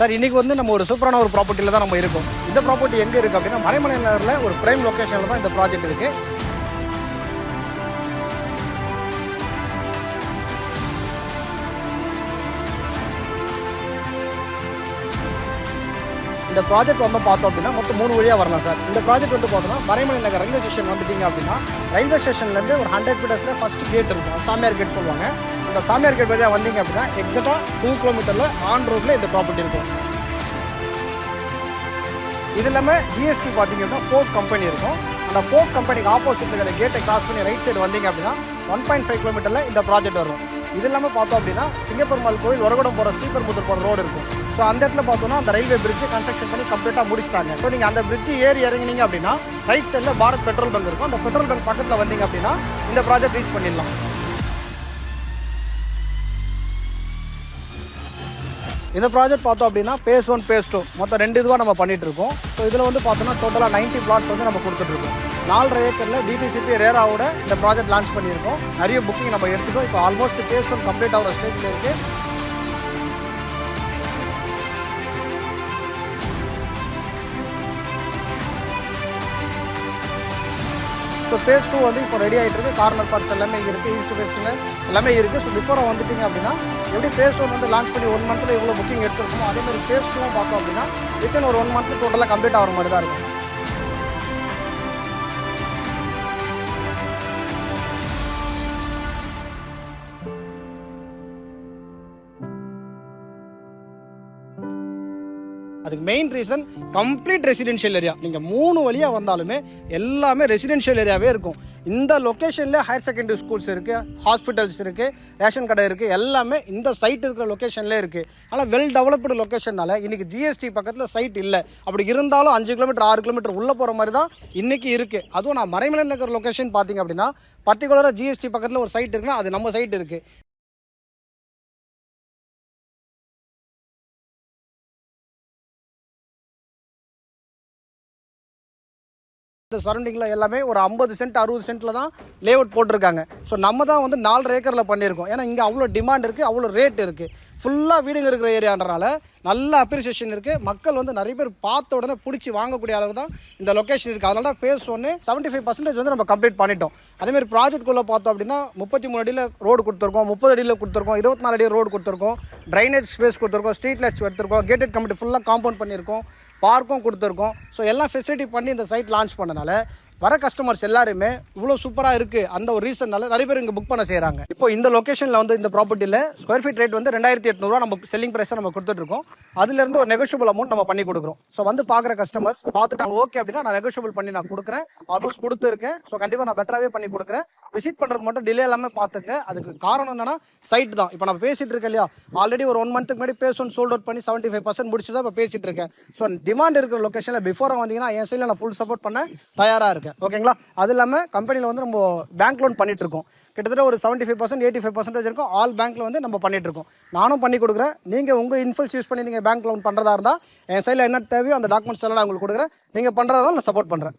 Sir இன்னைக்கு வந்து நம்ம ஒரு சூப்பரான ஒரு ப்ராப்பர்ட்டியில் தான் நம்ம இருக்கோம். இந்த ப்ராப்பர்ட்டி எங்கே இருக்குது அப்படின்னா மறைமலை நகரில் ஒரு பிரைம் லொக்கேஷனில் தான் இந்த ப்ராஜெக்ட் இருக்குது. இந்த ப்ராஜெக்ட் வந்து பார்த்தோம் அப்படின்னா மொத்தம் 3 வழியாக வரலாம் சார். இந்த ப்ராஜெக்ட் வந்து பார்த்தோம்னா மறைமலை நகர் ரயில்வே ஸ்டேஷன் வந்துட்டீங்க அப்படின்னா ரயில்வே ஸ்டேஷன்லேருந்து ஒரு 100 மீட்டர்ஸில் ஃபஸ்ட் கேட் இருக்கும், சாமியார் கேட் சொல்லுவாங்க. அந்த சாமியார் கேட் வழியாக வந்தீங்க அப்படின்னா எக்ஸாக்டாக 2 கிலோமீட்டரில் ஆன் ரோட்டில் இந்த ப்ராப்பர்ட்டி இருக்கும். இது இல்லாமல் ஜிஎஸ்டி பார்த்தீங்க அப்படின்னா ஃபோர்ட் கம்பெனி இருக்கும். அந்த ஃபோர்ட் கம்பெனிக்கு ஆப்போசிட் இருக்கிற கேட்டை கிராஸ் பண்ணி ரைட் சைடு வந்தீங்க அப்படின்னா 1.5 கிலோமீட்டரில் இந்த ப்ராஜெக்ட் வரும். இது இல்லாமல் பார்த்தோம் அப்படின்னா சிங்கப்பெருமாள் கோயில் வரகுடம் போகிற ஸ்ரீபெரும்புதூர் போகிற ரோடு இருக்கும். ஸோ அந்த இடத்துல பார்த்தோன்னா அந்த ரயில்வே பிரிட்ஜ் கன்ஸ்ட்ரக்ஷன் பண்ணி கம்ப்ளீட்டாக முடிச்சிட்டாங்க. ஸோ நீங்கள் அந்த பிரிட்ஜ் ஏறி இறங்கினீங்க அப்படின்னா ரைட் சைடில் பாரத் பெட்ரோல் பங்க் இருக்கும். அந்த பெட்ரோல் பங்க் பக்கத்தில் வந்தீங்க அப்படின்னா இந்த ப்ராஜெக்ட் ரீச் பண்ணிடலாம். இந்த ப்ராஜெக்ட் பார்த்தோம் அப்படின்னா பேஸ் 1 பேஸ் 2 மொத்தம் 2 இதுவாக நம்ம பண்ணிட்டு இருக்கோம். ஸோ இதில் வந்து பார்த்தோம்னா டோட்டலாக 90 பிளாட்ஸ் வந்து நம்ம கொடுத்துட்ருக்கோம். 4.5 ஏக்கரில் டிடிசிபி ரேராவோட இந்த ப்ராஜெக்ட் லான்ச் பண்ணியிருக்கோம். நிறைய புக்கிங் நம்ம எடுத்துட்டோம். இப்போ ஆல்மோஸ்ட் பேஸ் 1 கம்ப்ளீட் ஆகிற ஸ்டேஜில் இருக்குது. ஸோ பேஸ் 2 வந்து இப்போ ரெடி ஆகிட்டு இருக்குது. கார்னர் பார்ட்ஸ் எல்லாமே இங்கே இருக்குது, ஈஸ்ட் ஃபேஸில் எல்லாமே இருக்குது. ஸோ பிஃபோராக வந்துட்டிங்க அப்படின்னா எப்படி பேஸ் 1 வந்து லான்ச் பண்ணி 1 மந்த்தில் இவ்வளோ புக்கிங் எடுத்துருக்கோமோ அதேமாதிரி பேஸ் 2 பார்த்தோம் அப்படின்னா வித்தின் ஒரு 1 மந்த் டோட்டலாக கம்ப்ளீட் ஆகிற மாதிரி தான் இருக்கும். அதுக்கு main reason complete residential area. நீங்கள் 3 வழியாக வந்தாலுமே எல்லாமே ரெசிடென்ஷியல் ஏரியாவே இருக்கும். இந்த லொக்கேஷனில் ஹையர் செகண்டரி ஸ்கூல்ஸ் இருக்குது, ஹாஸ்பிட்டல்ஸ் இருக்குது, ரேஷன் கடை இருக்குது, எல்லாமே இந்த சைட் இருக்கிற லொக்கேஷன்லேயே இருக்குது. ஆனால் வெல் டெவலப்டு லொக்கேஷனால் இன்றைக்கி ஜிஎஸ்டி பக்கத்தில் சைட் இல்லை. அப்படி இருந்தாலும் 5 கிலோமீட்டர் 6 கிலோமீட்டர் உள்ளே போகிற மாதிரி தான் இன்றைக்கி இருக்குது. அதுவும் நான் மறைமலை நகர் லொக்கேஷன் பார்த்தீங்க அப்படின்னா பர்டிகுலராக ஜிஎஸ்டி பக்கத்தில் ஒரு சைட் இருக்குன்னா அது நம்ம சைட் இருக்குது. இந்த சரௌண்டிங்கில் எல்லாமே ஒரு 50 சென்ட் 60 சென்ட்டில் தான் லே அவுட் போட்டிருக்காங்க. ஸோ நம்ம தான் வந்து 4.5 ஏக்கரில் பண்ணியிருக்கோம். ஏன்னா இங்கே அவ்வளோ டிமாண்ட் இருக்குது, அவ்வளோ ரேட் இருக்குது. ஃபுல்லாக வீடுங்க இருக்கிற ஏரியான்றனால நல்ல அப்ரிசியேஷன் இருக்குது. மக்கள் வந்து நிறைய பேர் பார்த்த உடனே பிடிச்சி வாங்கக்கூடிய அளவு தான் இந்த லொக்கேஷன் இருக்குது. அதனால தான் பேஸ் 1 75% வந்து நம்ம கம்ப்ளீட் பண்ணிட்டோம். அதேமாதிரி ப்ராஜெக்ட்குள்ளே பார்த்தோம் அப்படின்னா 33 அடியில் ரோடு கொடுத்துருக்கோம், 30 அடியில் கொடுத்துருக்கோம், 24 அடி ரோடு கொடுத்துருக்கோம், ட்ரைனேஜ் ஸ்பேஸ் கொடுத்துருக்கோம், ஸ்ட்ரீட் லைட்ஸ் எடுத்துருக்கோம், கேட்டட் கமிட்டி ஃபுல்லாக காம்பவுண்ட் பண்ணியிருக்கோம், பார்க்கும் கொடுத்துருக்கோம். ஸோ எல்லாம் ஃபெசிலிட்டி பண்ணி இந்த சைட் லான்ச் பண்ணனால வர கஸ்டமர்ஸ் எல்லாருமே இவ்வளோ சூப்பராக இருக்குது. அந்த ஒரு ரீசன்னால நிறைய பேர் இங்கே புக் பண்ண செய்கிறாங்க. இப்போ இந்த லொக்கேஷனில் வந்து இந்த ப்ராப்பர்ட்டியில் ஸ்கொயர் ஃபீட் ரேட் வந்து 2800 நம்ம செல்லிங் ப்ரைஸாக நம்ம கொடுத்துட்ருக்கோம். அதுலேருந்து ஒரு நெகோஷியபிள் அமௌண்ட் நம்ம பண்ணி கொடுக்குறோம். ஸோ வந்து பார்க்குற கஸ்டமர்ஸ் பார்த்துட்டு ஓகே அப்படின்னா நான் நெகோஷியபிள் பண்ணி நான் கொடுக்குறேன், ஆல்மோஸ்ட் கொடுத்துருக்கேன். ஸோ கண்டிப்பாக நான் பெட்டராகவே பண்ணி கொடுக்குறேன். விசிட் பண்ணுறது மட்டும் டிலே எல்லாமே பார்த்துங்க. அதுக்கு காரணம் என்னன்னா சைட் தான். இப்போ நான் பேசிகிட்டு இருக்கேன் இல்லையா, ஆல்ரெடி ஒரு 1 மந்த்துக்கு முன்னாடி பேஸ் 1 சோல்ட் அவுட் பண்ணி 75% முடிச்சு தான் இப்போ பேசிகிட்டு இருக்கேன். ஸோ டிமாண்ட் இருக்கிற லொக்கேஷனில் பிஃபோராக வந்தீங்கன்னா என் சைடில் நான் ஃபுல் சப்போர்ட் பண்ண தயாராக இருக்கேன். ஓகேங்களா? அது இல்லாமல் கம்பெனியில் வந்து நம்ம பேங்க் லோன் பண்ணிட்டு இருக்கோம். கிட்டத்தட்ட ஒரு 75% 85% இருக்கும். ஆல் பேங்க்கில் வந்து நம்ம பண்ணிட்டு இருக்கோம். நானும் பண்ணி கொடுக்குறேன். நீங்கள் உங்கள் இன்ஃபுல்ஸ் யூஸ் பண்ணி நீங்கள் பேங்க் லோன் பண்ணுறதா இருந்தால் என் சைடில் என்ன தேவையோ அந்த டாக்குமெண்ட்ஸ் எல்லாம் நான் உங்களுக்கு கொடுக்குறேன். நீங்கள் பண்ணுறதா நான் சப்போர்ட் பண்ணுறேன்.